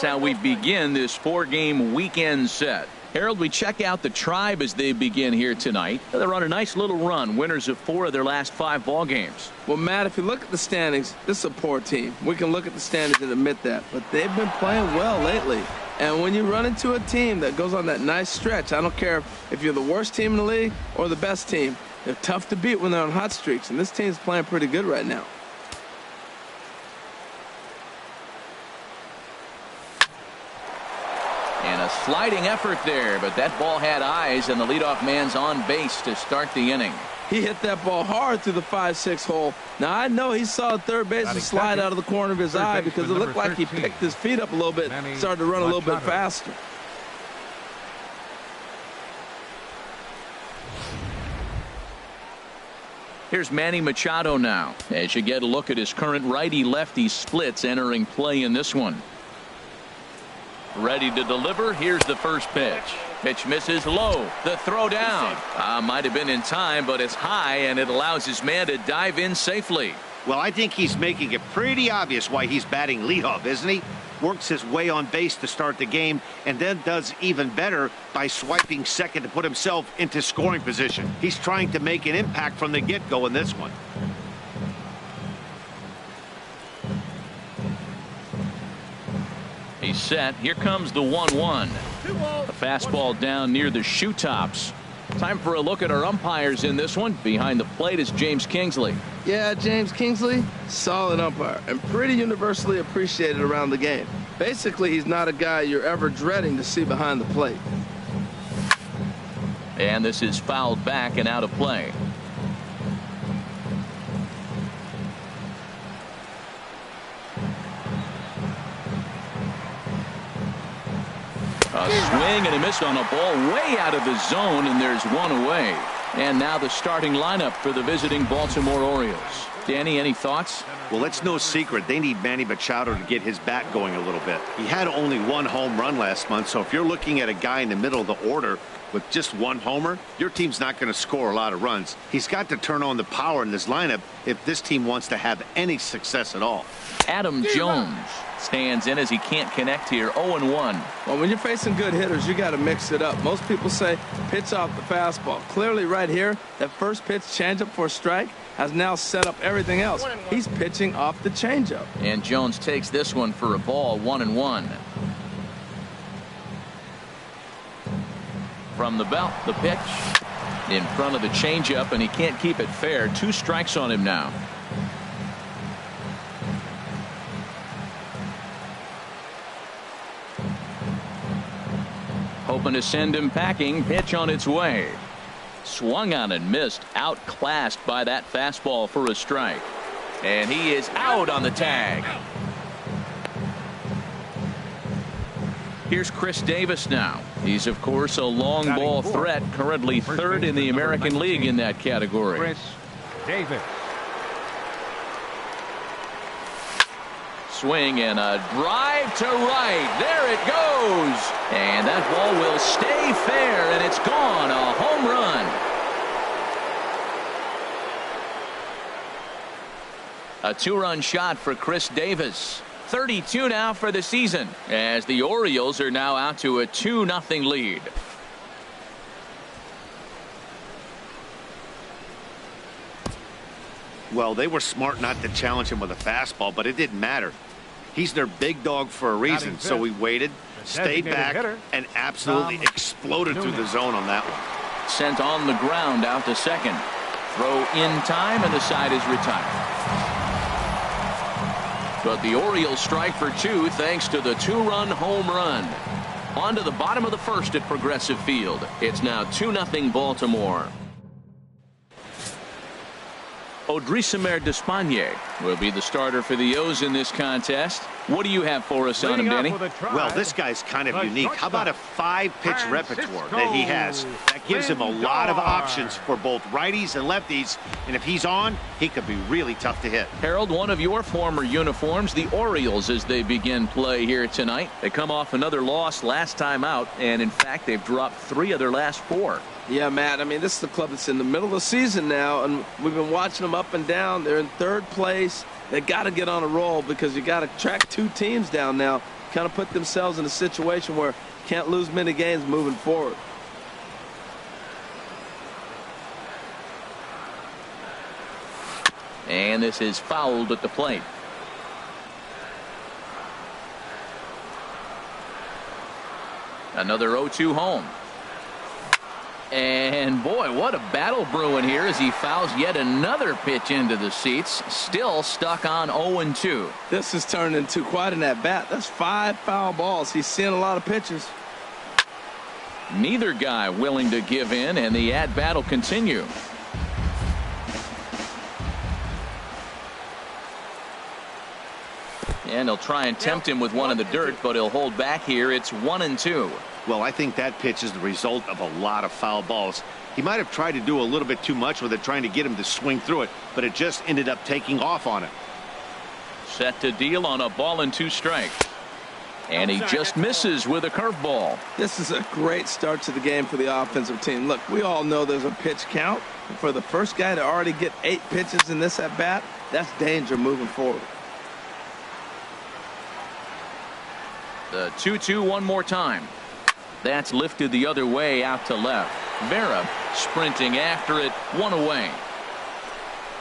that's how we begin this 4-game weekend set. Harold, we check out the Tribe as they begin here tonight. They're on a nice little run, winners of 4 of their last 5 ball games. Well, Matt, if you look at the standings, this is a poor team. We can look at the standings and admit that. But they've been playing well lately. And when you run into a team that goes on that nice stretch, I don't care if you're the worst team in the league or the best team, they're tough to beat when they're on hot streaks. And this team's playing pretty good right now. And a sliding effort there, but that ball had eyes, and the leadoff man's on base to start the inning. He hit that ball hard through the 5-6 hole. Now, I know he saw the third baseman slide out of the corner of his eye because it looked like he picked his feet up a little bit, started to run a little bit faster. Here's Manny Machado now, as you get a look at his current righty-lefty splits entering play in this one. Ready to deliver. Here's the first pitch. Pitch misses low. The throw down. Might have been in time, but it's high, and it allows his man to dive in safely. Well, I think he's making it pretty obvious why he's batting leadoff, isn't he? Works his way on base to start the game, and then does even better by swiping second to put himself into scoring position. He's trying to make an impact from the get-go in this one. He's set. Here comes the 1-1. A fastball down near the shoe tops. Time for a look at our umpires in this one. Behind the plate is James Kingsley. Yeah, James Kingsley, solid umpire and pretty universally appreciated around the game. Basically, he's not a guy you're ever dreading to see behind the plate. And this is fouled back and out of play. A swing and a miss on a ball way out of the zone, and there's one away. And now the starting lineup for the visiting Baltimore Orioles. Danny, any thoughts? Well, it's no secret they need Manny Machado to get his bat going a little bit. He had only 1 home run last month, so if you're looking at a guy in the middle of the order with just 1 homer, your team's not going to score a lot of runs. He's got to turn on the power in this lineup if this team wants to have any success at all. Adam Jones stands in as he can't connect here. 0-1. Well, when you're facing good hitters, you got to mix it up. Most people say pitch off the fastball. Clearly right here, that first pitch changeup for a strike has now set up everything else. He's pitching off the changeup. And Jones takes this one for a ball. 1-1. From the belt, the pitch in front of the changeup, and he can't keep it fair. 2 strikes on him now. Hoping to send him packing. Pitch on its way. Swung on and missed. Outclassed by that fastball for a strike. And he is out on the tag. Here's Chris Davis now. He's, of course, a long ball threat, currently 3rd in the American League in that category. Chris Davis. Swing and a drive to right. There it goes. And that ball will stay fair, and it's gone. A home run. A 2-run shot for Chris Davis. 32 now for the season, as the Orioles are now out to a 2-0 lead. Well, they were smart not to challenge him with a fastball, but it didn't matter. He's their big dog for a reason, so he waited, stayed back, and absolutely exploded through the zone on that one. Sent on the ground out to second. Throw in time, and the side is retired. But the Orioles strike for 2 thanks to the 2-run home run. On to the bottom of the 1st at Progressive Field. It's now 2-0 Baltimore. Odrisamer Despaigne will be the starter for the O's in this contest. What do you have for us on him, Danny? Well, this guy's kind of unique. How about a 5-pitch repertoire that he has? That gives him a lot of options for both righties and lefties, and if he's on, he could be really tough to hit. Harold, one of your former uniforms, the Orioles, as they begin play here tonight. They come off another loss last time out, and in fact, they've dropped 3 of their last 4. Yeah, Matt, I mean, this is the club that's in the middle of the season now, and we've been watching them up and down. They're in 3rd place. They got to get on a roll because you got to track 2 teams down now. kind of put themselves in a situation where can't lose many games moving forward. And this is fouled at the plate. Another 0-2 home. And boy, what a battle brewing here as he fouls yet another pitch into the seats. Still stuck on 0-2. This has turned into quite an at-bat. That's 5 foul balls. He's seeing a lot of pitches. Neither guy willing to give in, and the at-bat will continue. And he'll try and tempt him with one in the dirt, but he'll hold back here. It's 1-2. Well, I think that pitch is the result of a lot of foul balls. He might have tried to do a little bit too much with it, trying to get him to swing through it, but it just ended up taking off on him. Set to deal on a ball and 2 strikes. And he just misses with a curveball. This is a great start to the game for the offensive team. Look, we all know there's a pitch count. And for the first guy to already get 8 pitches in this at-bat, that's danger moving forward. The 2-2 one more time. That's lifted the other way out to left. Vera sprinting after it, 1 away.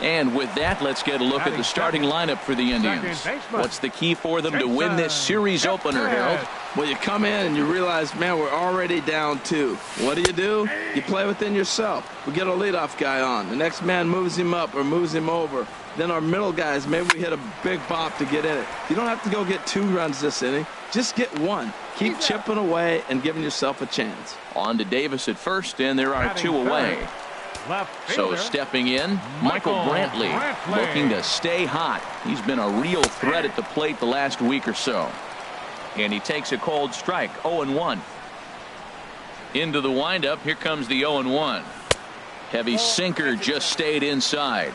And with that, let's get a look at the starting lineup for the Indians. What's the key for them to win this series opener, Harold? Well, you come in and you realize, man, we're already down 2. What do? You play within yourself. We get a leadoff guy on. The next man moves him up or moves him over. Then our middle guys, maybe we hit a big bop to get in it. You don't have to go get 2 runs this inning. Just get 1. Keep chipping away and giving yourself a chance. On to Davis at first, and there are 2 away. So stepping in, Michael Brantley, looking to stay hot. He's been a real threat at the plate the last week or so. And he takes a cold strike, 0-1. Into the windup, here comes the 0-1. Heavy sinker just stayed inside.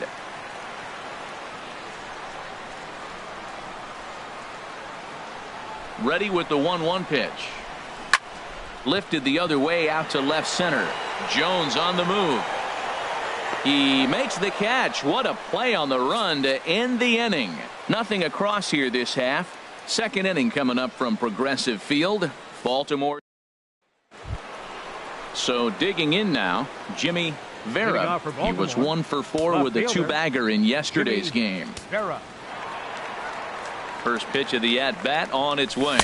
Ready with the 1-1 pitch. Lifted the other way out to left center. Jones on the move. He makes the catch. What a play on the run to end the inning. Nothing across here this half. Second inning coming up from Progressive Field. Baltimore. So digging in now, Jimmy Vera. He was 1 for 4 with a 2-bagger in yesterday's game. Vera. First pitch of the at-bat on its way.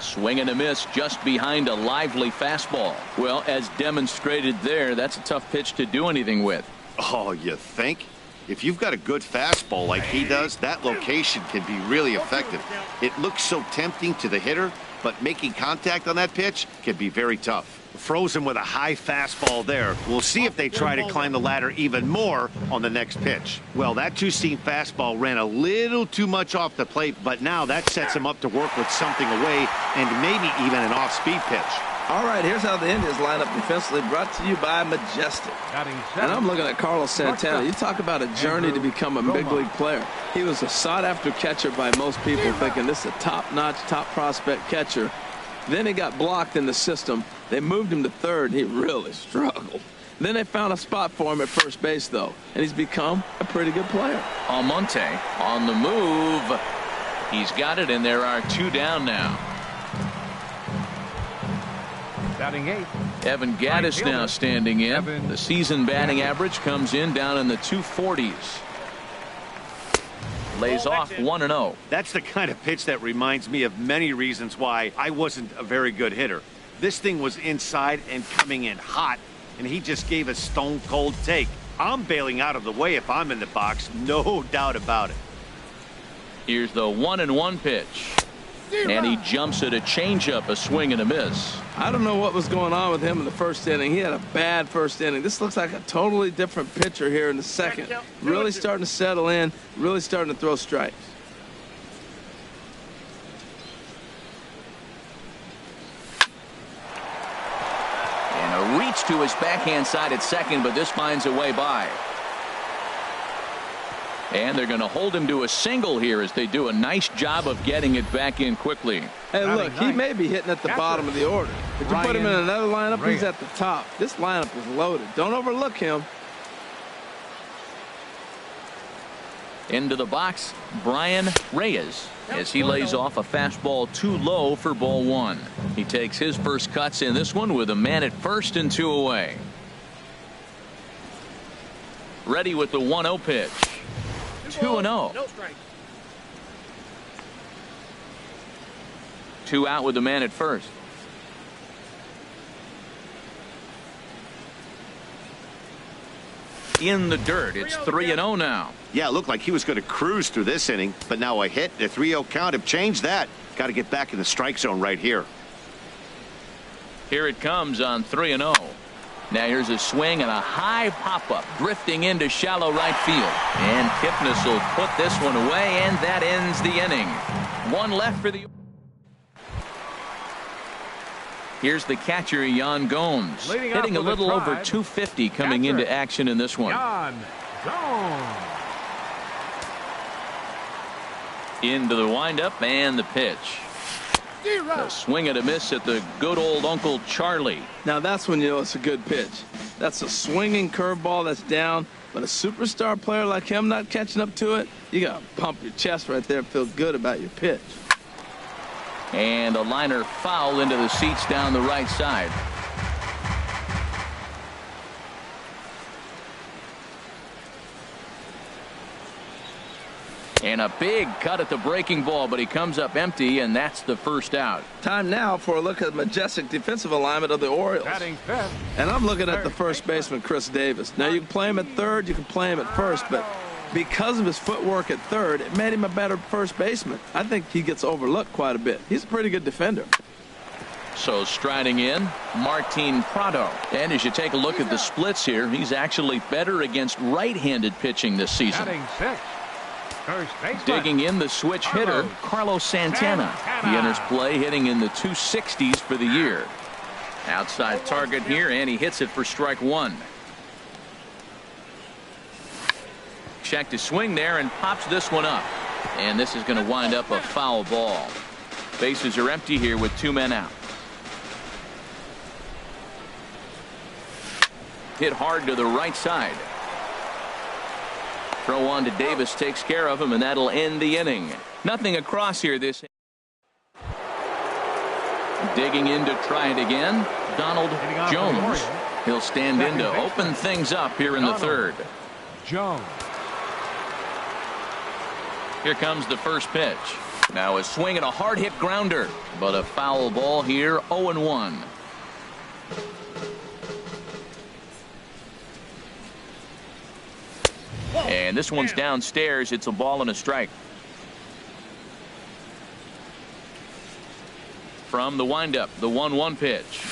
Swing and a miss just behind a lively fastball. Well, as demonstrated there, that's a tough pitch to do anything with. Oh, you think? If you've got a good fastball like he does, that location can be really effective. It looks so tempting to the hitter, but making contact on that pitch can be very tough. Frozen with a high fastball there. We'll see if they try to climb the ladder even more on the next pitch. Well, that 2-seam fastball ran a little too much off the plate, but now that sets him up to work with something away and maybe even an off-speed pitch. All right, here's how the Indians line up defensively, brought to you by Majestic. And I'm looking at Carlos Santana. You talk about a journey to become a big league player. He was a sought-after catcher by most people, thinking this is a top-notch, top prospect catcher. Then he got blocked in the system. They moved him to third, and he really struggled. Then they found a spot for him at first base, though, and he's become a pretty good player. Almonte on the move. He's got it, and there are 2 down now. Batting 8. Evan Gattis now standing in. The season batting average comes in down in the 240s. Lays off 1-0. That's the kind of pitch that reminds me of many reasons why I wasn't a very good hitter. This thing was inside and coming in hot, and he just gave a stone-cold take. I'm bailing out of the way if I'm in the box, no doubt about it. Here's the 1-1 pitch. And he jumps at a changeup, a swing and a miss. I don't know what was going on with him in the first inning. He had a bad first inning. This looks like a totally different pitcher here in the second. Really starting to settle in, really starting to throw strikes. And a reach to his backhand side at second, but this finds a way by. And they're going to hold him to a single here as they do a nice job of getting it back in quickly. Hey, look, he may be hitting at the bottom of the order. If you put him in another lineup, he's at the top. This lineup is loaded. Don't overlook him. Into the box, Brian Reyes, as he lays off a fastball too low for ball one. He takes his first cuts in this one with a man at first and 2 away. Ready with the 1-0 pitch. 2-0. 2 out with the man at first. In the dirt. It's 3-0 now. Yeah, it looked like he was going to cruise through this inning, but now a hit, the 3-0 count have changed that. Got to get back in the strike zone right here. Here it comes on 3-0. Now here's a swing and a high pop-up drifting into shallow right field. And Kipnis will put this one away, and that ends the inning. 1 left for the... Here's the catcher, Yan Gomes, hitting a little over 250 coming into action in this one. Yan Gomes. Into the windup and the pitch. A swing and a miss at the good old Uncle Charlie. Now that's when you know it's a good pitch. That's a swinging curveball that's down, but a superstar player like him not catching up to it, you got to pump your chest right there and feel good about your pitch. And a liner foul into the seats down the right side. And a big cut at the breaking ball, but he comes up empty, and that's the first out. Time now for a look at the majestic defensive alignment of the Orioles. And I'm looking at the first baseman, Chris Davis. Now, you can play him at third, you can play him at first, but because of his footwork at third, it made him a better first baseman. I think he gets overlooked quite a bit. He's a pretty good defender. So striding in, Martin Prado. And as you take a look at the splits here, he's actually better against right-handed pitching this season. Digging in, the switch hitter, Carlos Santana. He enters play hitting in the 260s for the year. Outside target here, and he hits it for strike 1. Check to swing there and pops this one up. And this is going to wind up a foul ball. Bases are empty here with 2 men out. Hit hard to the right side. Throw on to Davis, takes care of him, and that'll end the inning. Nothing across here this. Digging in to try it again, Donald Jones. He'll stand in to open things up here in the third. Jones. Here comes the first pitch. Now a swing and a hard hit grounder, but a foul ball here, 0-1. And this one's downstairs. It's a ball and a strike. From the windup, the 1-1 pitch.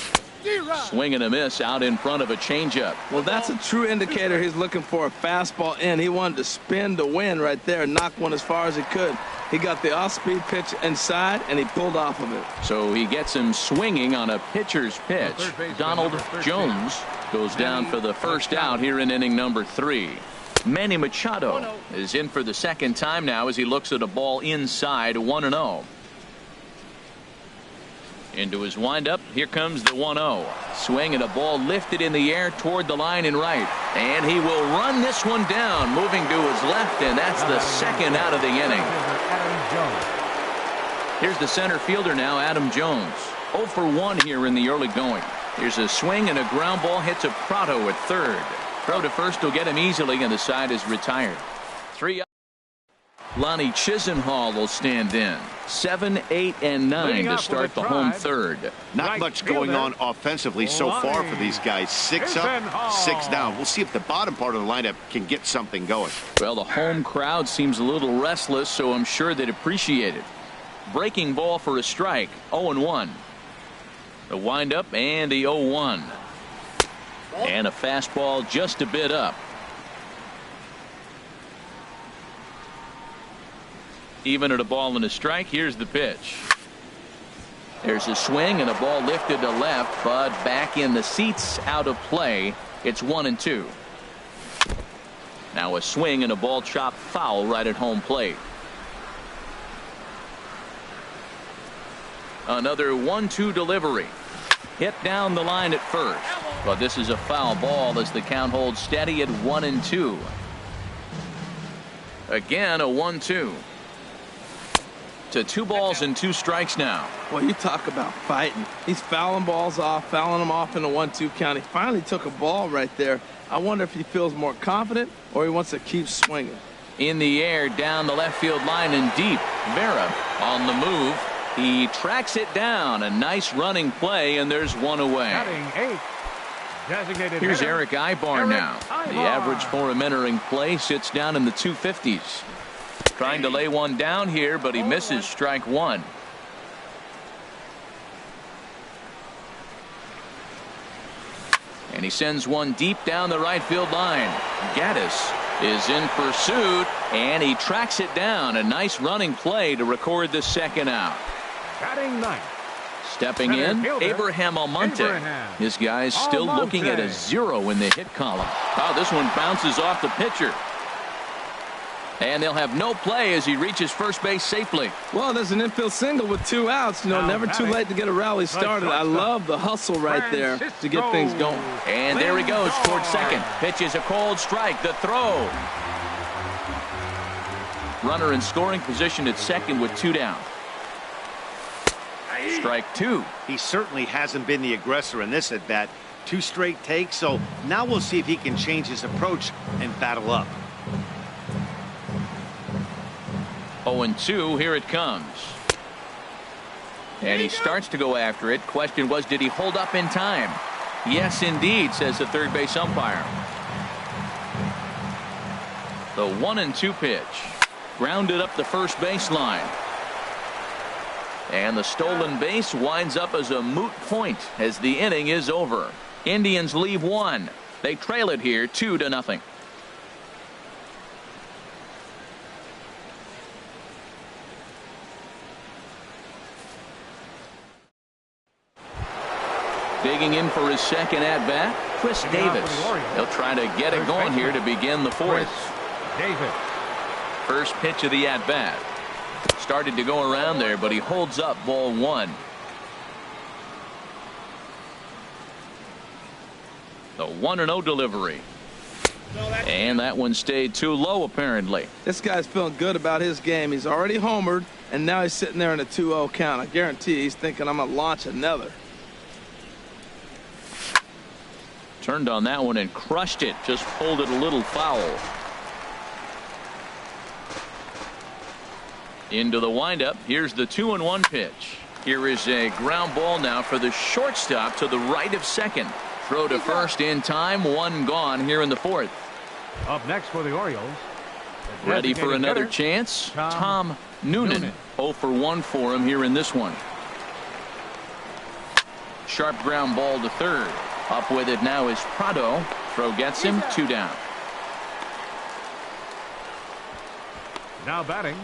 Swing and a miss out in front of a changeup. Well, that's a true indicator he's looking for a fastball in. He wanted to spin to win right there and knock one as far as he could. He got the off-speed pitch inside, and he pulled off of it. So he gets him swinging on a pitcher's pitch. Donald Jones goes down for the first out here in inning number 3. Manny Machado is in for the second time now as he looks at a ball inside, 1-0. Into his windup, here comes the 1-0. Swing and a ball lifted in the air toward the line in right. And he will run this one down, moving to his left, and that's the second out of the inning. Here's the center fielder now, Adam Jones. 0 for 1 here in the early going. Here's a swing and a ground ball hit to Prado at third. Throw to first will get him easily, and the side is retired. 3 up. Lonnie Chisenhall will stand in. 7, 8, and 9 to start the home third. Not much going on offensively so far for these guys. 6 up, 6 down. We'll see if the bottom part of the lineup can get something going. Well, the home crowd seems a little restless, so I'm sure they'd appreciate it. Breaking ball for a strike, 0-1. The windup and the 0-1. And a fastball just a bit up. Even at a ball and a strike, here's the pitch. There's a swing and a ball lifted to left, but back in the seats, out of play. It's 1-2. Now a swing and a ball chopped foul right at home plate. Another 1-2 delivery. Hit down the line at first, but this is a foul ball as the count holds steady at 1-2. Again, a 1-2. To 2 balls and 2 strikes now. Well, you talk about fighting. He's fouling balls off, fouling them off in a 1-2 count. He finally took a ball right there. I wonder if he feels more confident or he wants to keep swinging. In the air, down the left field line and deep. Vera on the move. He tracks it down. A nice running play, and there's 1 away. Batting 8. Designated Here's hitter, Eric Ibar now. The average for him entering play sits down in the 250s. Trying to lay one down here, but he misses strike 1. And he sends one deep down the right field line. Gaddis is in pursuit, and he tracks it down. A nice running play to record the second out. Batting 9. Stepping in, Abraham Almonte. His guy's still looking at a 0 in the hit column. Oh, this one bounces off the pitcher. And they'll have no play as he reaches first base safely. Well, there's an infield single with 2 outs. You know, never too late to get a rally started. I love the hustle right there to get things going. And there he goes towards second. Pitches a cold strike. The throw. Runner in scoring position at second with 2 down. Strike 2. He certainly hasn't been the aggressor in this at bat. 2 straight takes, so now we'll see if he can change his approach and battle up. 0-2, here it comes. And he starts to go after it. Question was, did he hold up in time? Yes, indeed, says the third base umpire. The 1-2 pitch. Grounded up the first baseline. And the stolen base winds up as a moot point as the inning is over. Indians leave 1. They trail it here 2-0. Digging in for his second at-bat, Chris Davis. He'll try to get it going here to begin the 4th. First pitch of the at-bat. Started to go around there, but he holds up ball 1. The 1-0 delivery. And that one stayed too low, apparently. This guy's feeling good about his game. He's already homered, and now he's sitting there in a 2-0 count. I guarantee he's thinking, I'm going to launch another. Turned on that one and crushed it. Just pulled it a little foul. Into the windup. Here's the 2-1 pitch. Here is a ground ball now for the shortstop to the right of second. Throw to first in time. 1 gone here in the 4th. Up next for the Orioles. Ready for another chance. Tom Noonan. 0 for 1 for him here in this one. Sharp ground ball to third. Up with it now is Prado. Throw gets him. 2 down. Now batting,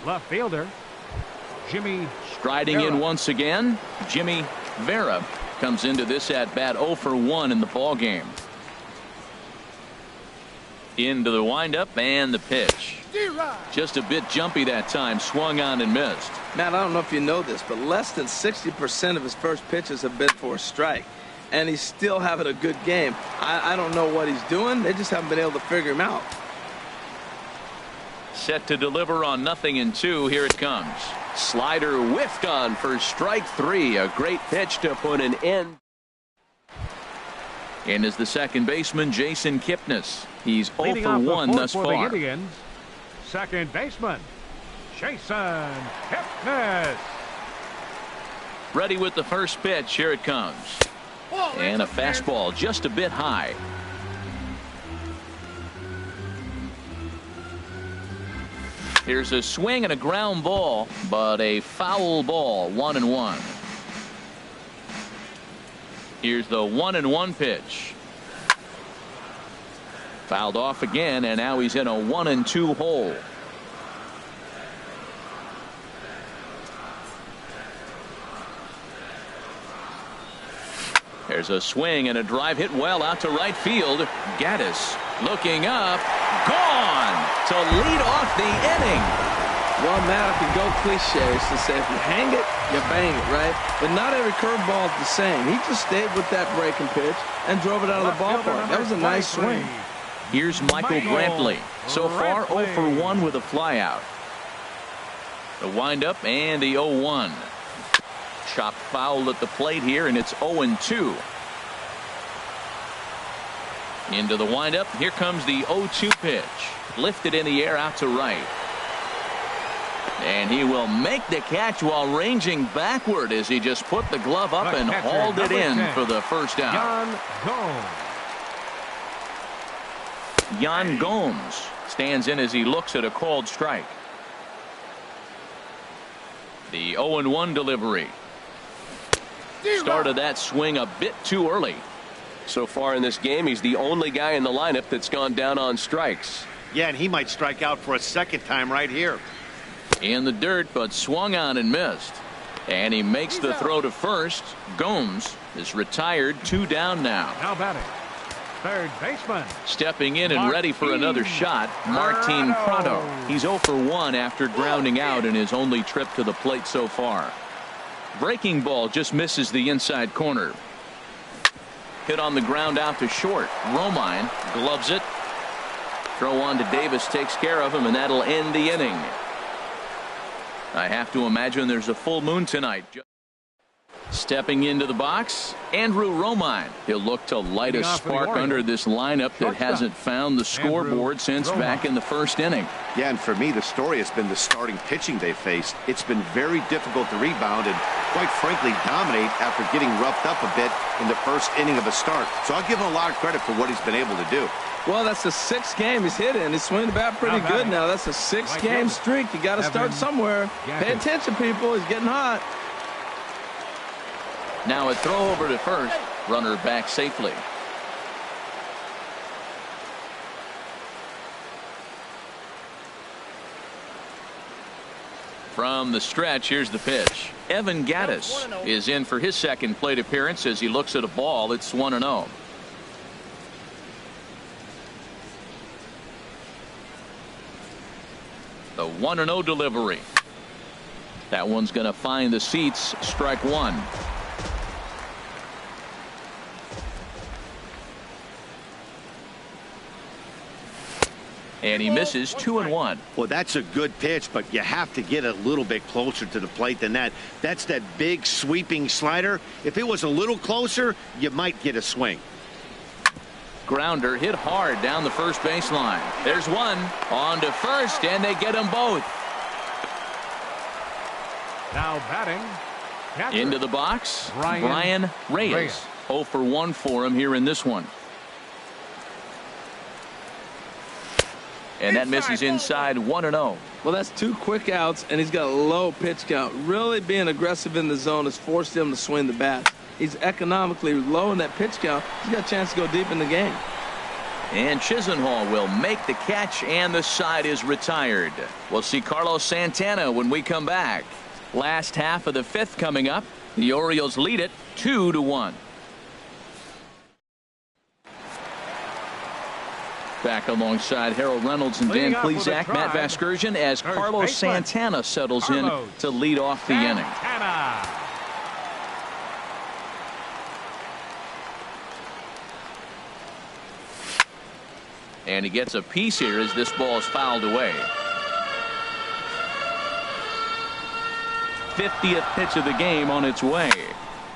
left fielder Jimmy. Striding in once again, Jimmy Vera comes into this at bat 0 for 1 in the ball game. Into the windup and the pitch. Just a bit jumpy that time. Swung on and missed. Matt, I don't know if you know this, but less than 60% of his first pitches have been for a strike. And he's still having a good game. I don't know what he's doing. They just haven't been able to figure him out. Set to deliver on 0-2. Here it comes. Slider whiffed on for strike 3. A great pitch to put an end. And is the second baseman, Jason Kipnis. He's 0 for 1 thus far. Second baseman, Jason Kipnis. Ready with the first pitch. Here it comes. And a fastball just a bit high. Here's a swing and a ground ball, but a foul ball. 1-1. Here's the 1-1 pitch. Fouled off again, and now he's in a 1-2 hole. There's a swing and a drive hit well out to right field. Gaddis looking up. Gone to lead off the inning. Well, Matt, I could go cliches to say if you hang it, you bang it, right? But not every curveball is the same. He just stayed with that breaking pitch and drove it out of the ballpark. That was a nice swing. Here's Michael Brantley. So far 0 for 1 with a flyout. The windup and the 0-1. Chopped foul at the plate here, and it's 0-2. Into the windup. Here comes the 0-2 pitch. Lifted in the air out to right. And he will make the catch while ranging backward as he just put the glove up and hauled it in for the first out. Yan Gomes stands in as he looks at a called strike. The 0-1 delivery. Started that swing a bit too early. So far in this game, he's the only guy in the lineup that's gone down on strikes. Yeah, and he might strike out for a second time right here. In the dirt, but swung on and missed. And he makes the throw to first. Gomes is retired, 2 down now. Now batting, third baseman. Stepping in and ready for another shot, Martin Prado. He's 0 for 1 after grounding out in his only trip to the plate so far. Breaking ball just misses the inside corner. Hit on the ground out to short. Romine gloves it. Throw on to Davis takes care of him, and that'll end the inning. I have to imagine there's a full moon tonight. Stepping into the box, Andrew Romine. He'll look to light a spark under this lineup that hasn't found the scoreboard since back in the first inning. Yeah, and for me, the story has been the starting pitching they faced. It's been very difficult to rebound and, quite frankly, dominate after getting roughed up a bit in the first inning of a start. So I'll give him a lot of credit for what he's been able to do. Well, that's the 6th game he's hit in. He's swinging the bat pretty good now. That's a 6-game streak. You got to start somewhere. Pay attention, people. He's getting hot. Now a throw over to first. Runner back safely. From the stretch, here's the pitch. Evan Gattis is in for his second plate appearance as he looks at a ball. It's 1-0. The 1-0 delivery. That one's going to find the seats. Strike 1. And he misses 2-1. Well, that's a good pitch, but you have to get a little bit closer to the plate than that. That's that big sweeping slider. If it was a little closer, you might get a swing. Grounder hit hard down the first baseline. There's one on to first, and they get them both. Now batting, catcher. Into the box, Brian Reyes. 0 for 1 for him here in this one. And that misses inside 1-0. Well, that's 2 quick outs, and he's got a low pitch count. Really being aggressive in the zone has forced him to swing the bat. He's economically low in that pitch count. He's got a chance to go deep in the game. And Chisenhall will make the catch, and the side is retired. We'll see Carlos Santana when we come back. Last half of the 5th coming up. The Orioles lead it 2-1. Back alongside Harold Reynolds and Dan Plesac, Matt Vasgersian, as Carlos Santana settles in to lead off the inning. And he gets a piece here as this ball is fouled away. 50th pitch of the game on its way.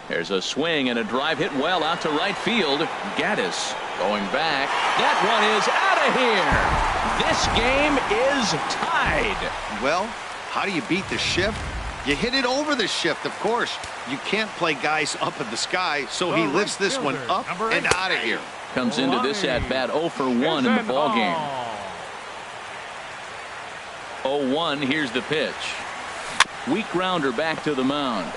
There's a swing and a drive hit well out to right field. Gattis going back. That one is out of here. This game is tied. Well, how do you beat the shift? You hit it over the shift, of course. You can't play guys up in the sky, so he lifts this one up and out of here. Comes into this at bat 0 for 1 in the ball game. 0-1. Here's the pitch. Weak grounder back to the mound.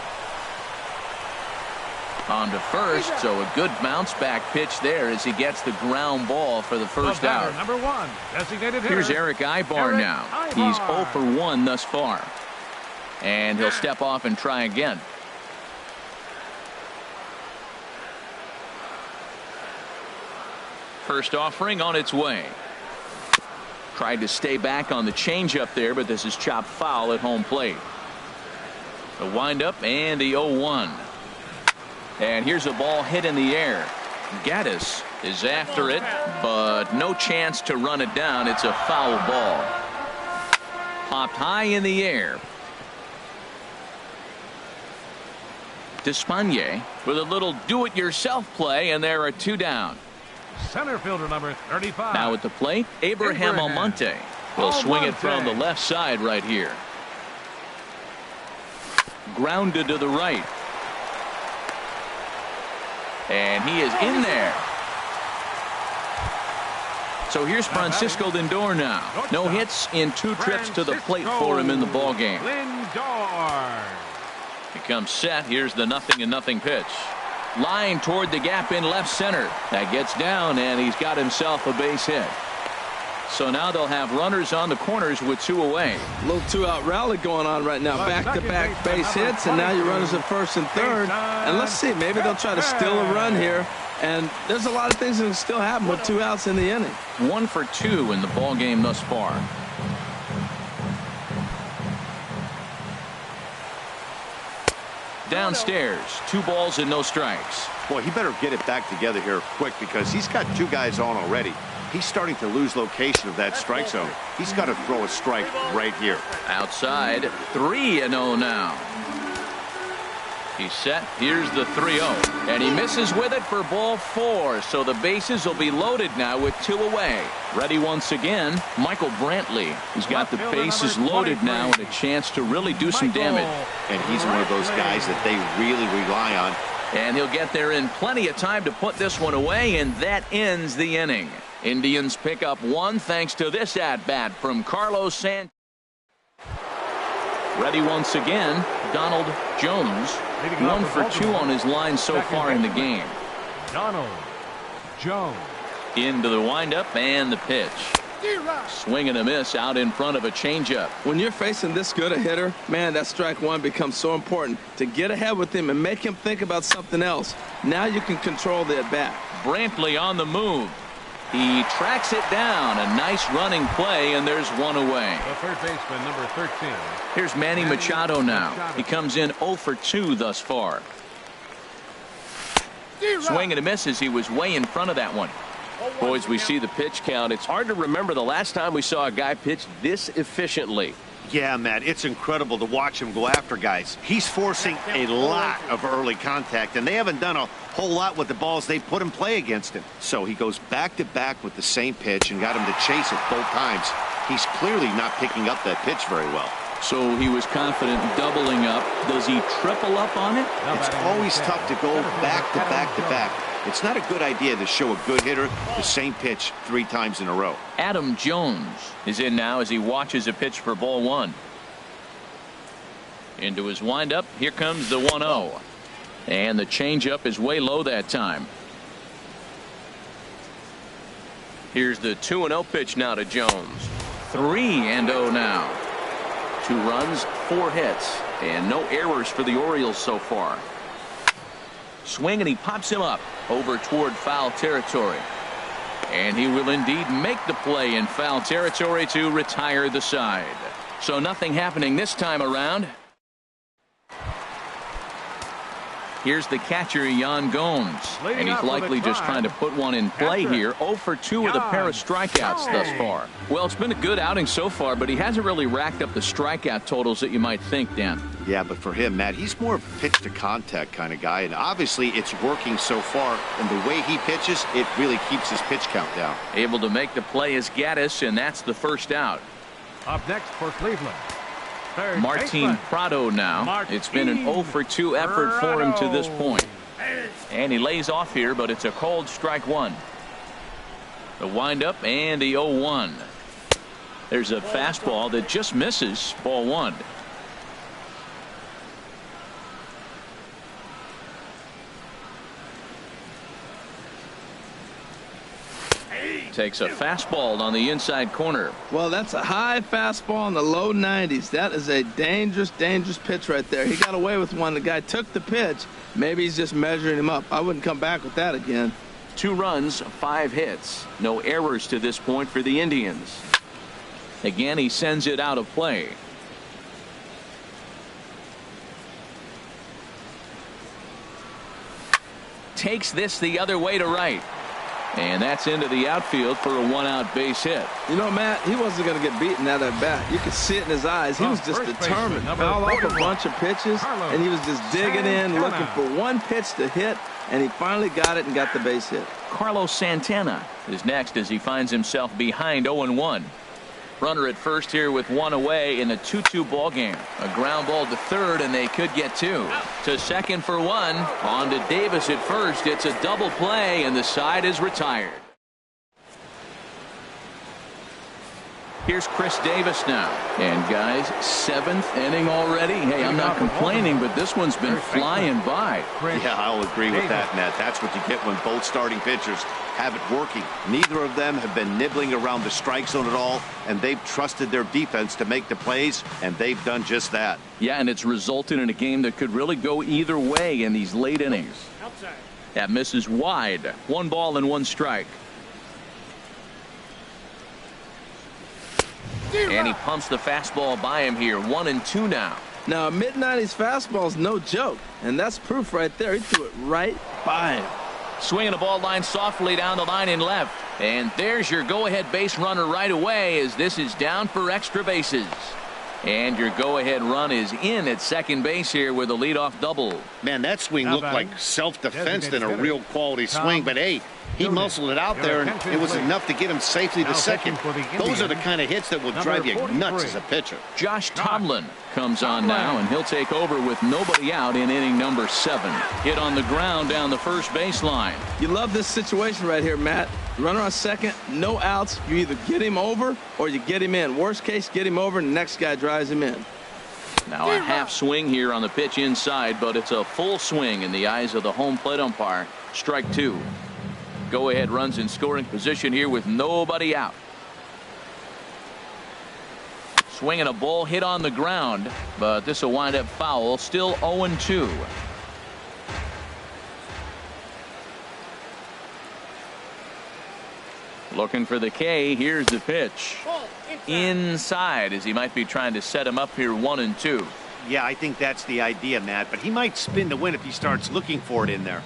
On to first, so a good bounce back pitch there as he gets the ground ball for the first out. Number 1, designated hitter. Here's Eric Ibar now. He's 0 for 1 thus far. And he'll step off and try again. First offering on its way. Tried to stay back on the changeup there, but this is chopped foul at home plate. The windup and the 0-1. And here's a ball hit in the air. Gattis is after it, but no chance to run it down. It's a foul ball. Popped high in the air. Despagne with a little do-it-yourself play, and there are 2 down. Center fielder number 35. Now at the plate, Abraham Almonte will swing it from the left side right here. Grounded to the right. And he is in there. So here's Francisco Lindor now. No hits in 2 trips to the plate for him in the ballgame. Lindor. He comes set. Here's the 0-0 pitch. Line toward the gap in left center. That gets down, and he's got himself a base hit. So now they'll have runners on the corners with 2 away. A little 2-out rally going on right now. Back-to-back base hits, and now your runners at first and third. And let's see, maybe they'll try to steal a run here. And there's a lot of things that can still happen with 2 outs in the inning. 1 for 2 in the ball game thus far. Downstairs, 2 balls and no strikes. Boy, he better get it back together here quick because he's got 2 guys on already. He's starting to lose location of that strike zone. He's got to throw a strike right here. Outside, 3-0 now. He's set. Here's the 3-0. And he misses with it for ball 4. So the bases will be loaded now with 2 away. Ready once again, Michael Brantley. He's got the bases loaded now and a chance to really do some damage. And he's one of those guys that they really rely on. And he'll get there in plenty of time to put this one away, and that ends the inning. Indians pick up 1 thanks to this at-bat from Carlos Sanchez. Ready once again, Donald Jones. 1 for 2 on his line so far in the game. Donald Jones. Into the windup and the pitch. Swing and a miss out in front of a changeup. When you're facing this good a hitter, man, that strike 1 becomes so important to get ahead with him and make him think about something else. Now you can control the at-bat. Brantley on the move. He tracks it down. A nice running play, and there's 1 away. The third baseman, number 13. Here's Manny Machado now. He comes in 0 for 2 thus far. Swing and a miss as he was way in front of that one. Boys, we see the pitch count. It's hard to remember the last time we saw a guy pitch this efficiently. Yeah, Matt, it's incredible to watch him go after guys. He's forcing a lot of early contact, and they haven't done a whole lot with the balls they put in play against him. So he goes back-to-back with the same pitch and got him to chase it both times. He's clearly not picking up that pitch very well. So he was confident doubling up. Does he triple up on it? It's always tough to go back-to-back-to-back. It's not a good idea to show a good hitter the same pitch 3 times in a row. Adam Jones is in now as he watches a pitch for ball 1. Into his windup. Here comes the 1-0. And the changeup is way low that time. Here's the 2-0 pitch now to Jones. 3-0 now. 2 runs, 4 hits, and no errors for the Orioles so far. Swing, and he pops him up over toward foul territory. And he will indeed make the play in foul territory to retire the side. So nothing happening this time around. Here's the catcher, Yan Gomes, and he's likely just trying to put one in play here. 0 for 2 with a pair of strikeouts thus far. Well, it's been a good outing so far, but he hasn't really racked up the strikeout totals that you might think, Dan. Yeah, but for him, Matt, he's more of a pitch-to-contact kind of guy, and obviously it's working so far, and the way he pitches, it really keeps his pitch count down. Able to make the play is Gaddis, and that's the first out. Up next for Cleveland, Martin Prado now. It's been an 0 for 2 effort for him to this point. And he lays off here, but it's a cold strike 1. The windup and the 0-1. There's a fastball that just misses ball 1. Takes a fastball on the inside corner. Well, that's a high fastball in the low 90s. That is a dangerous, dangerous pitch right there. He got away with one. The guy took the pitch. Maybe he's just measuring him up. I wouldn't come back with that again. 2 runs, 5 hits. No errors to this point for the Indians. Again, he sends it out of play. Takes this the other way to right. And that's into the outfield for a one-out base hit. You know, Matt, he wasn't going to get beaten out of that bat. You could see it in his eyes. He was just determined. Fouled off a bunch of pitches, and he was just digging in, looking for one pitch to hit, and he finally got it and got the base hit. Carlos Santana is next as he finds himself behind 0-1. Runner at first here with one away in a 2-2 ball game. A ground ball to third, and they could get two. To second for one. On to Davis at first. It's a double play, and the side is retired. Here's Chris Davis now. And guys, 7th inning already. Hey, I'm not complaining, but this one's been flying by. Yeah, I'll agree with that, Matt. That's what you get when both starting pitchers have it working. Neither of them have been nibbling around the strike zone at all, and they've trusted their defense to make the plays, and they've done just that. Yeah, and it's resulted in a game that could really go either way in these late innings. That misses wide. 1 ball and 1 strike. And he pumps the fastball by him here. 1-2 now. Now, a mid-90s fastball is no joke, and that's proof right there. He threw it right by him. Swinging a ball line softly down the line in left. And there's your go-ahead base runner right away as this is down for extra bases. And your go-ahead run is in at second base here with a leadoff double. Man, that swing looked like self-defense than a real quality swing, but hey, he muscled it out there, and it was enough to get him safely to second. Those are the kind of hits that will drive you nuts as a pitcher. Josh Tomlin comes on now, and he'll take over with nobody out in inning number 7. Hit on the ground down the first baseline. You love this situation right here, Matt. Runner on second, no outs. You either get him over or you get him in. Worst case, get him over, and the next guy drives him in. Now a half swing here on the pitch inside, but it's a full swing in the eyes of the home plate umpire. Strike 2. Go ahead runs in scoring position here with nobody out. Swinging a ball hit on the ground, but this will wind up foul. Still 0-2. Looking for the K. Here's the pitch. Inside as he might be trying to set him up here 1-2. Yeah, I think that's the idea, Matt, but he might spin to win if he starts looking for it in there.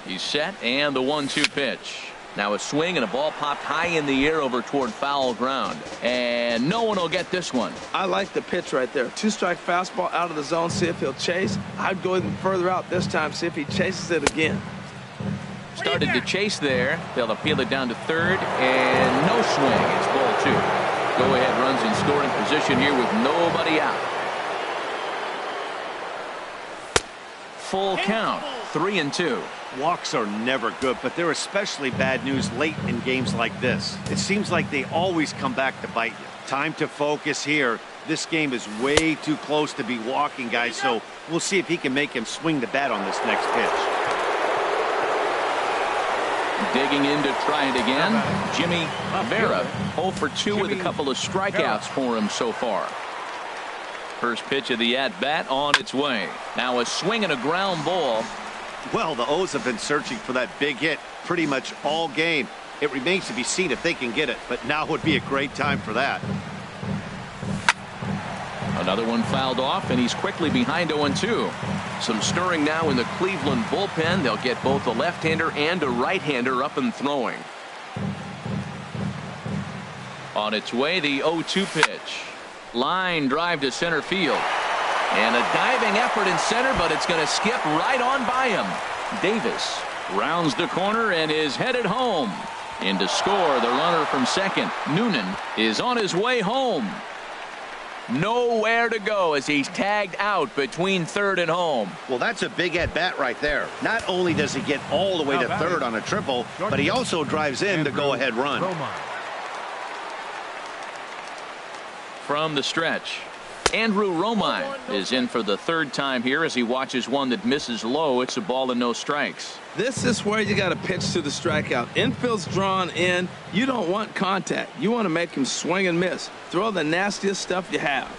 He's set, and the 1-2 pitch. Now a swing and a ball popped high in the air over toward foul ground. And no one will get this one. I like the pitch right there. 2-strike fastball out of the zone. See if he'll chase. I'd go even further out this time. See if he chases it again. Started to chase there. They'll appeal it down to third. And no swing. It's ball 2. Go ahead runs in scoring position here with nobody out. Full count. 3-2. Walks are never good, but they're especially bad news late in games like this. It seems like they always come back to bite you. Time to focus here. This game is way too close to be walking, guys, so we'll see if he can make him swing the bat on this next pitch. Digging in to try it again. Jimmy Vera, 0 for 2 with a couple of strikeouts for him so far. First pitch of the at-bat on its way. Now a swing and a ground ball. Well, the O's have been searching for that big hit pretty much all game. It remains to be seen if they can get it, but now would be a great time for that. Another one fouled off, and he's quickly behind 0-2. Some stirring now in the Cleveland bullpen. They'll get both a left-hander and a right-hander up and throwing. On its way, the 0-2 pitch. Line drive to center field. And a diving effort in center, but it's going to skip right on by him. Davis rounds the corner and is headed home. In to score, the runner from second, Noonan, is on his way home. Nowhere to go as he's tagged out between third and home. Well, that's a big at-bat right there. Not only does he get all the way to third on a triple, but he also drives in the go-ahead run. From the stretch, Andrew Romine is in for the third time here as he watches one that misses low. It's a ball and no strikes. This is where you got to pitch to the strikeout. Infield's drawn in. You don't want contact. You want to make him swing and miss. Throw the nastiest stuff you have.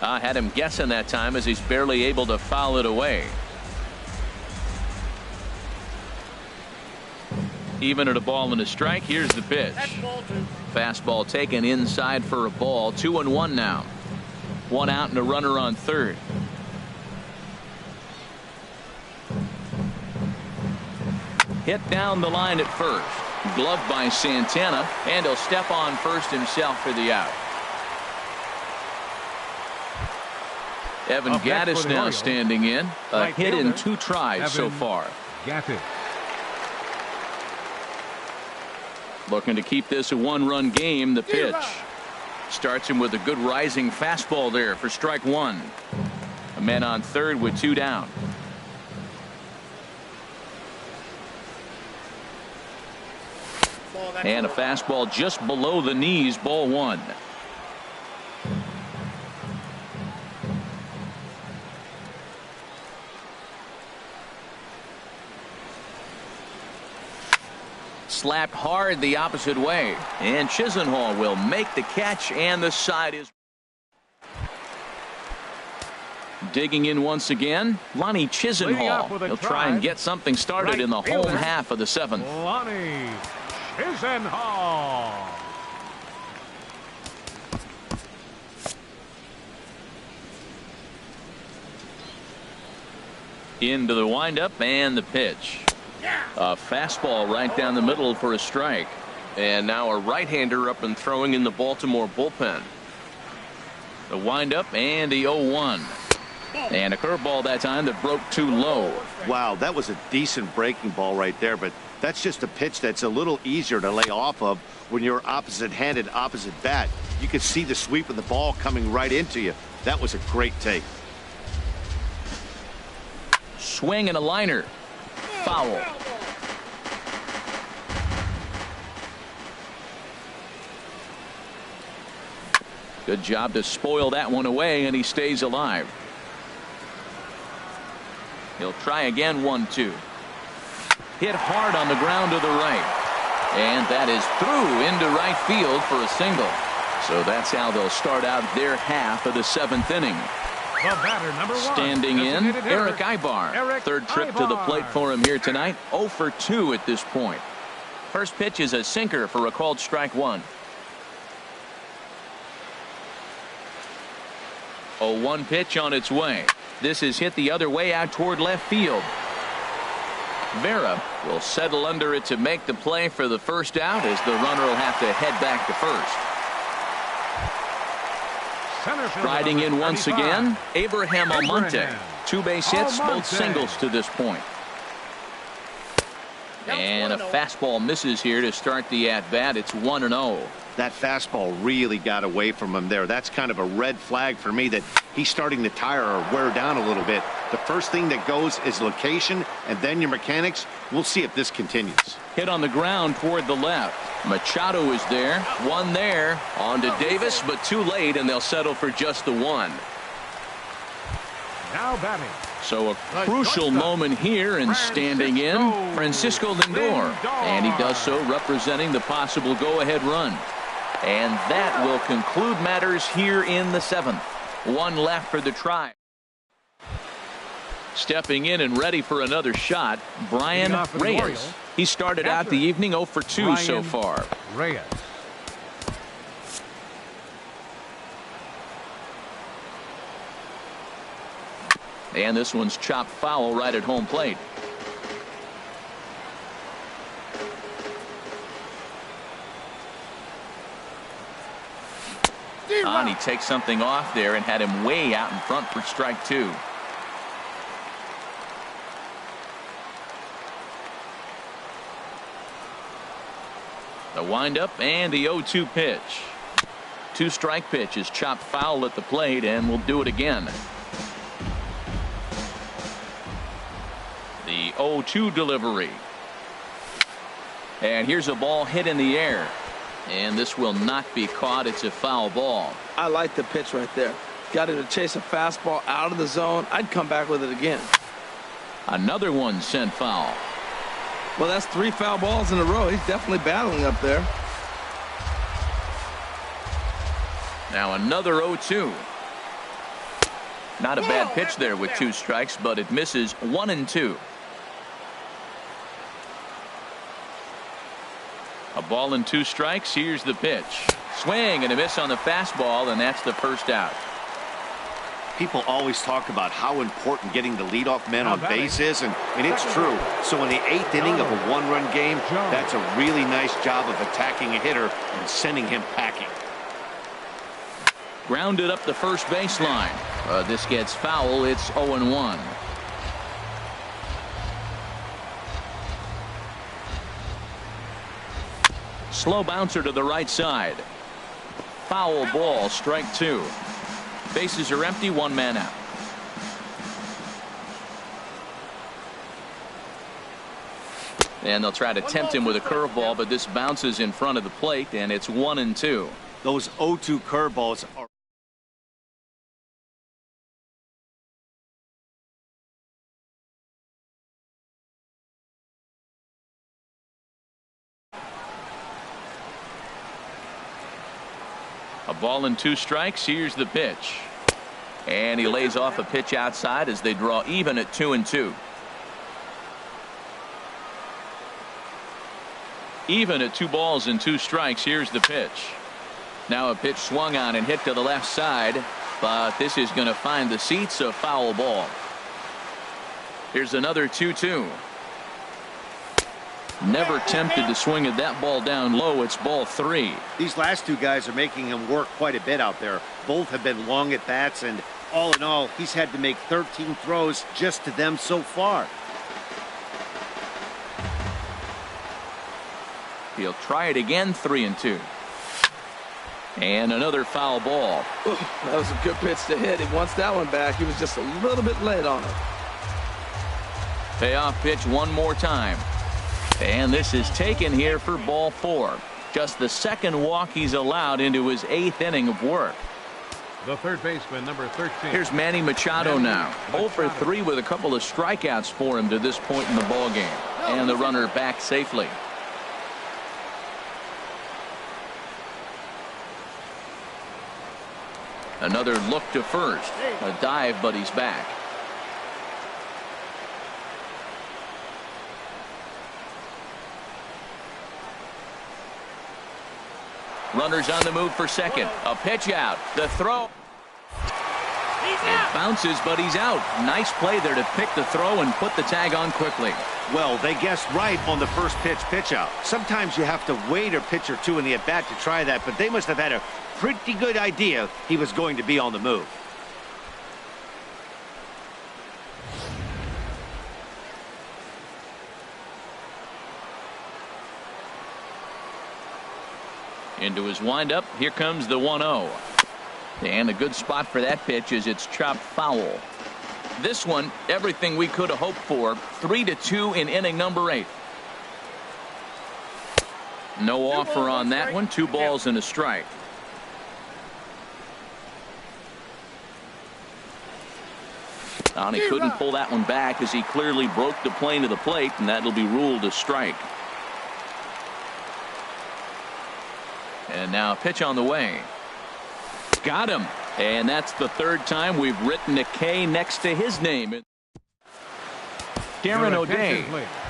I had him guessing that time as he's barely able to foul it away. Even at a ball and a strike, here's the pitch. Fastball taken inside for a ball. 2-1 now. 1 out and a runner on third. Hit down the line at first. Gloved by Santana, and he'll step on first himself for the out. Evan Gaddis now standing in. A hit in 2 tries so far. Looking to keep this a 1-run game. The pitch starts him with a good rising fastball there for strike 1. A man on third with 2 down. And a fastball just below the knees, ball 1. Slapped hard the opposite way, and Chisenhall will make the catch, and the side is digging in once again. Lonnie Chisenhall. He'll try and get something started in the home half of the 7th. Lonnie Chisenhall. Into the windup and the pitch. A fastball right down the middle for a strike. And now a right-hander up and throwing in the Baltimore bullpen. The windup and the 0-1. And a curveball that time that broke too low. Wow, that was a decent breaking ball right there, but that's just a pitch that's a little easier to lay off of when you're opposite-handed, opposite bat. You could see the sweep of the ball coming right into you. That was a great take. Swing and a liner. Foul. Good job to spoil that one away, and he stays alive. He'll try again. 1-2. Hit hard on the ground to the right. And that is through into right field for a single. So that's how they'll start out their half of the 7th inning. The batter, number 1. Standing in, Eric Ibar. Third trip to the plate for him here tonight. 0 for 2 at this point. First pitch is a sinker for a called strike 1. 0-1 pitch on its way. This is hit the other way out toward left field. Vera will settle under it to make the play for the first out, as the runner will have to head back to first. Riding in once again, Abraham Almonte. 2 base hits, both singles to this point. And a fastball misses here to start the at-bat. It's 1-0. That fastball really got away from him there. That's kind of a red flag for me that he's starting to tire or wear down a little bit. The first thing that goes is location, and then your mechanics. We'll see if this continues. Hit on the ground toward the left. Machado is there. One there. On to Davis, but too late, and they'll settle for just the 1. Now batting. So a crucial moment here, and standing in, Francisco Lindor. And he does so representing the possible go-ahead run. And that will conclude matters here in the 7th. 1 left for the Tribe. Stepping in and ready for another shot, Brian Reyes. He started out the evening 0 for 2 so far. Reyes. And this one's chopped foul right at home plate. And he takes something off there and had him way out in front for strike 2. The windup and the 0-2 pitch. 2-strike pitch is chopped foul at the plate, and we'll do it again. The 0-2 delivery. And here's a ball hit in the air. And this will not be caught. It's a foul ball. I like the pitch right there. Got him to chase a fastball out of the zone. I'd come back with it again. Another one sent foul. Well, that's 3 foul balls in a row. He's definitely battling up there. Now another 0-2. Not a bad pitch there with 2 strikes, but it misses 1-2. A ball and 2 strikes. Here's the pitch. Swing and a miss on the fastball, and that's the first out. People always talk about how important getting the leadoff man on base is, and it's true. So in the 8th inning of a one-run game, that's a really nice job of attacking a hitter and sending him packing. Grounded up the first baseline. This gets foul. It's 0-1. Slow bouncer to the right side. Foul ball, strike 2. Bases are empty, 1 man out. And they'll try to tempt him with a curveball, but this bounces in front of the plate, and it's 1-2. Those 0-2 curveballs are a ball and 2 strikes. Here's the pitch. And he lays off a pitch outside as they draw even at 2-2. Even at 2 balls and 2 strikes. Here's the pitch. Now a pitch swung on and hit to the left side, but this is going to find the seats. A foul ball. Here's another 2-2. Never tempted to swing at that ball down low. It's ball 3. These last 2 guys are making him work quite a bit out there. Both have been long at bats, and all in all, he's had to make 13 throws just to them so far. He'll try it again. 3-2. And another foul ball. Ooh, that was a good pitch to hit. He wants that one back. He was just a little bit late on it. Payoff pitch one more time. And this is taken here for ball 4. Just the 2nd walk he's allowed into his 8th inning of work. The third baseman, number 13. Here's Manny Machado now. 0 for 3 with a couple of strikeouts for him to this point in the ball game. And the runner back safely. Another look to first. A dive, but he's back. Runners on the move for second. A pitch out. The throw. It bounces, but he's out. Nice play there to pick the throw and put the tag on quickly. Well, they guessed right on the first pitch out. Sometimes you have to wait a pitch or 2 in the at-bat to try that, but they must have had a pretty good idea he was going to be on the move. Into his windup. Here comes the 1-0. And a good spot for that pitch is it's chopped foul. This one, everything we could have hoped for. 3-2 in inning number 8. No offer on that one. 2 balls and a strike. And he couldn't pull that one back as he clearly broke the plane of the plate, and that'll be ruled a strike. And now a pitch on the way. Got him. And that's the 3rd time we've written a K next to his name. Darren O'Day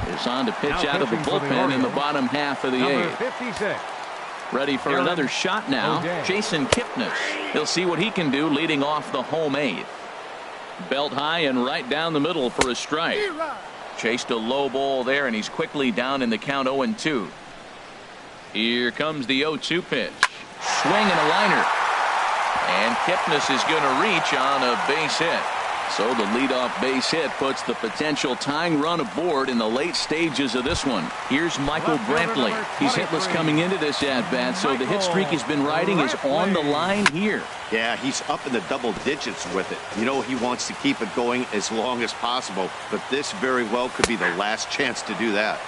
is on to pitch out of the bullpen in the bottom half of the 8th. Ready for another shot now. Jason Kipnis. He'll see what he can do leading off the home 8th. Belt high and right down the middle for a strike. Chased a low ball there, and he's quickly down in the count 0-2. Here comes the 0-2 pitch. Swing and a liner. And Kipnis is going to reach on a base hit. So the leadoff base hit puts the potential tying run aboard in the late stages of this one. Here's Michael Brantley. He's hitless coming into this at-bat, so the hit streak he's been riding is on the line here. Yeah, he's up in the double digits with it. You know he wants to keep it going as long as possible, but this very well could be the last chance to do that.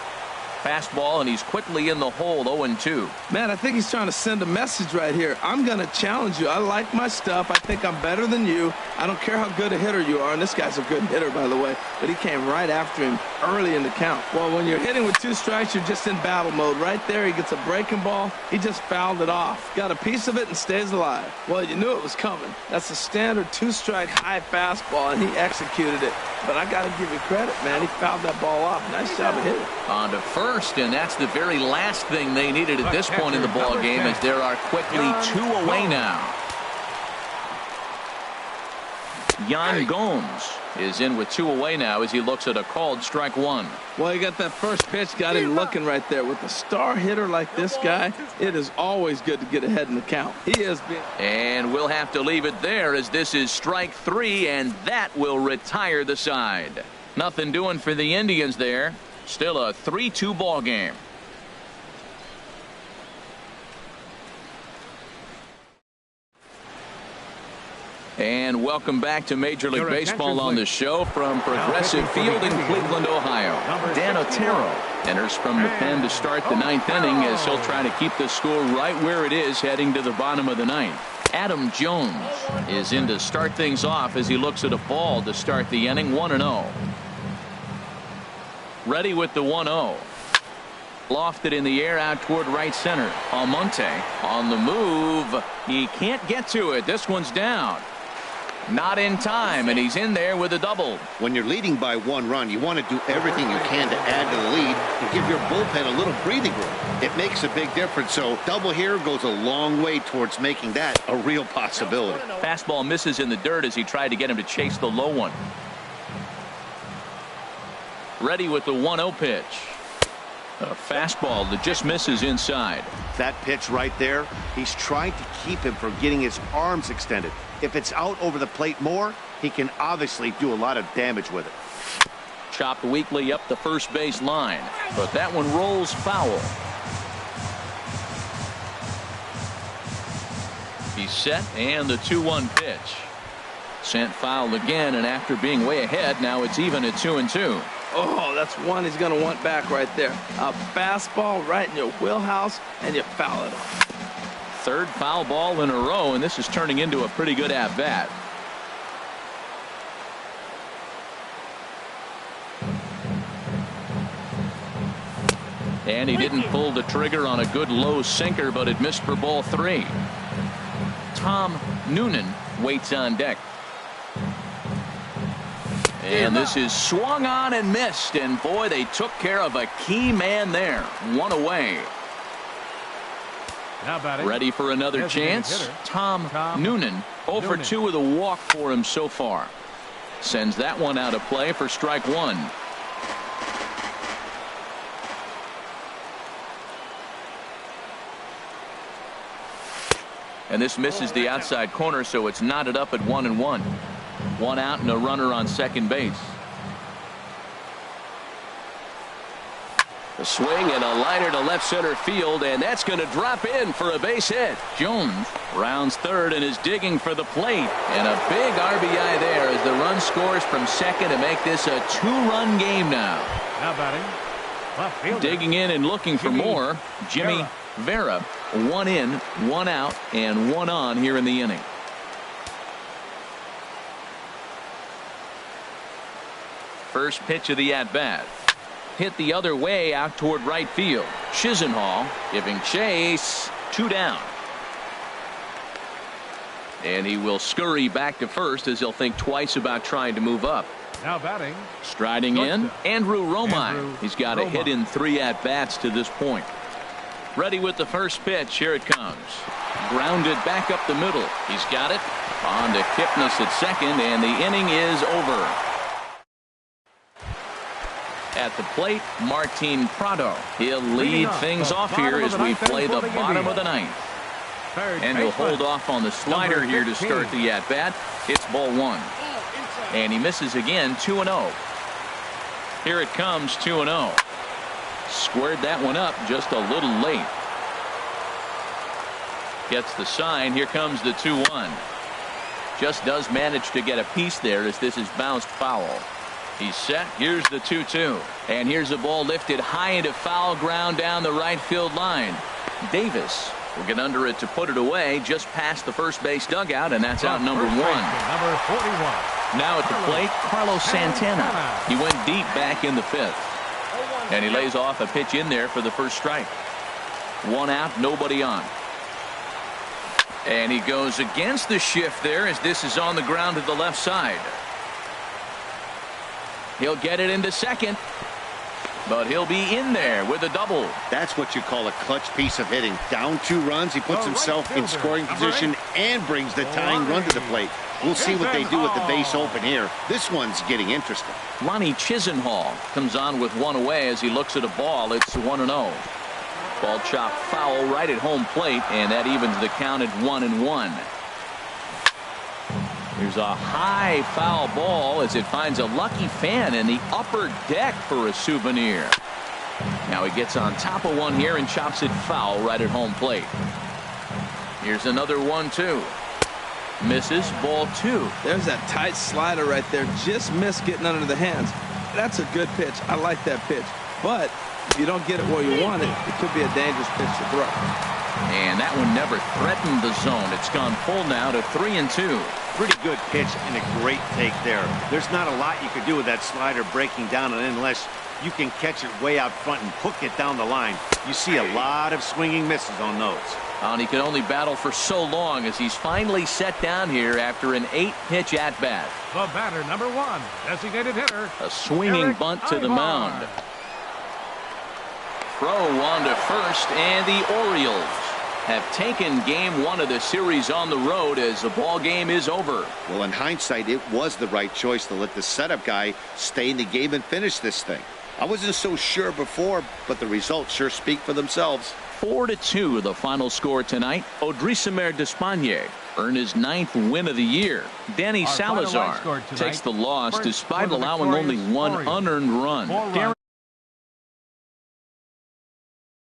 Fastball, and he's quickly in the hole. 0-2. Man, I think he's trying to send a message right here. I'm going to challenge you. I like my stuff. I think I'm better than you. I don't care how good a hitter you are. And this guy's a good hitter, by the way. But he came right after him early in the count. Well, when you're hitting with 2 strikes, you're just in battle mode. Right there, he gets a breaking ball. He just fouled it off. Got a piece of it and stays alive. Well, you knew it was coming. That's a standard 2-strike high fastball, and he executed it. But I got to give you credit, man. He fouled that ball off. Nice job of hitting. On to first, and that's the very last thing they needed at this point in the ball game, as there are quickly 2 away now. Yan Gomes is in with 2 away now as he looks at a called strike 1. Well, he got that first pitch, got him looking right there. With a star hitter like this guy, it is always good to get ahead in the count. He has been. And we'll have to leave it there as this is strike 3, and that will retire the side. Nothing doing for the Indians there. Still a 3-2 ball game. And welcome back to Major League Baseball on the show from Progressive Field in Cleveland, Ohio. Dan Otero enters from the pen to start the 9th inning as he'll try to keep the score right where it is heading to the bottom of the 9th. Adam Jones is in to start things off as he looks at a ball to start the inning. 1-0. Ready with the 1-0. Lofted in the air out toward right center. Almonte on the move. He can't get to it. This one's down. Not in time, and he's in there with a double. When you're leading by 1 run, you want to do everything you can to add to the lead and give your bullpen a little breathing room. It makes a big difference, so double here goes a long way towards making that a real possibility. Fastball misses in the dirt as he tried to get him to chase the low one. Ready with the 1-0 pitch. A fastball that just misses inside. That pitch right there, he's trying to keep him from getting his arms extended. If it's out over the plate more, he can obviously do a lot of damage with it. Chopped weakly up the first base line, but that one rolls foul. He's set, and the 2-1 pitch. Sent foul again, and after being way ahead, now it's even at 2-2. Oh, that's one he's going to want back right there. A fastball right in your wheelhouse, and you foul it off. 3rd foul ball in a row, and this is turning into a pretty good at-bat. And he didn't pull the trigger on a good low sinker, but it missed for ball 3. Tom Noonan waits on deck. And this is swung on and missed, and boy, they took care of a key man there. 1 away. Ready for another chance. Tom Noonan 0 for 2 with a walk for him so far. Sends that one out of play for strike 1. And this misses the outside corner, so it's knotted up at 1-1. 1 out and a runner on second base. A swing and a liner to left center field, and that's going to drop in for a base hit. Jones rounds 3rd and is digging for the plate, and a big RBI there as the run scores from second to make this a 2-run game now. Now batting, left fielder. Digging in and looking for more, Jimmy Vera. 1 in, 1 out, and 1 on here in the inning. First pitch of the at-bat. Hit the other way out toward right field. Chisenhall giving chase. 2 down. And he will scurry back to first as he'll think twice about trying to move up. Now batting. Striding in, Andrew Romine. He's got a hit in 3 at-bats to this point. Ready with the first pitch. Here it comes. Grounded back up the middle. He's got it. On to Kipnis at second, and the inning is over. At the plate, Martin Prado. He'll lead things off here as we play the bottom of the 9th. And he'll hold off on the slider here to start the at-bat. It's ball 1. And he misses again. 2-0. Here it comes. 2-0. Squared that one up just a little late. Gets the sign. Here comes the 2-1. Just does manage to get a piece there as this is bounced foul. He's set. Here's the 2-2. And here's a ball lifted high into foul ground down the right field line. Davis will get under it to put it away just past the first base dugout, and that's out number 1. Number 41. Now at the plate, Carlos Santana. He went deep back in the 5th. And he lays off a pitch in there for the first strike. 1 out, nobody on. And he goes against the shift there as this is on the ground to the left side. He'll get it into second, but he'll be in there with a double. That's what you call a clutch piece of hitting. Down 2 runs, he puts himself in scoring position and brings the tying run to the plate. We'll see what they do with the base open here. This one's getting interesting. Ronnie Chisenhall comes on with one away as he looks at a ball. It's 1-0. Ball chopped foul right at home plate, and that evens the count at 1-1. Here's a high foul ball as it finds a lucky fan in the upper deck for a souvenir. Now he gets on top of one here and chops it foul right at home plate. Here's another 1-2. Misses, ball 2. There's that tight slider right there. Just missed getting under the hands. That's a good pitch. I like that pitch. But if you don't get it where you want it, it could be a dangerous pitch to throw. And that one never threatened the zone. It's gone full now to 3-2. Pretty good pitch and a great take there. There's not a lot you could do with that slider breaking down, and unless you can catch it way out front and hook it down the line, you see a lot of swinging misses on those. And he can only battle for so long as he's finally set down here after an 8-pitch at-bat. The batter, number 1, designated hitter. A swinging bunt to the mound. Throw on to first, and the Orioles have taken game 1 of the series on the road as the ball game is over. Well, in hindsight, it was the right choice to let the setup guy stay in the game and finish this thing. I wasn't so sure before, but the results sure speak for themselves. 4-2 the final score tonight. Odrisamer Despaigne earned his 9th win of the year. Danny Salazar takes the loss despite allowing only one unearned run.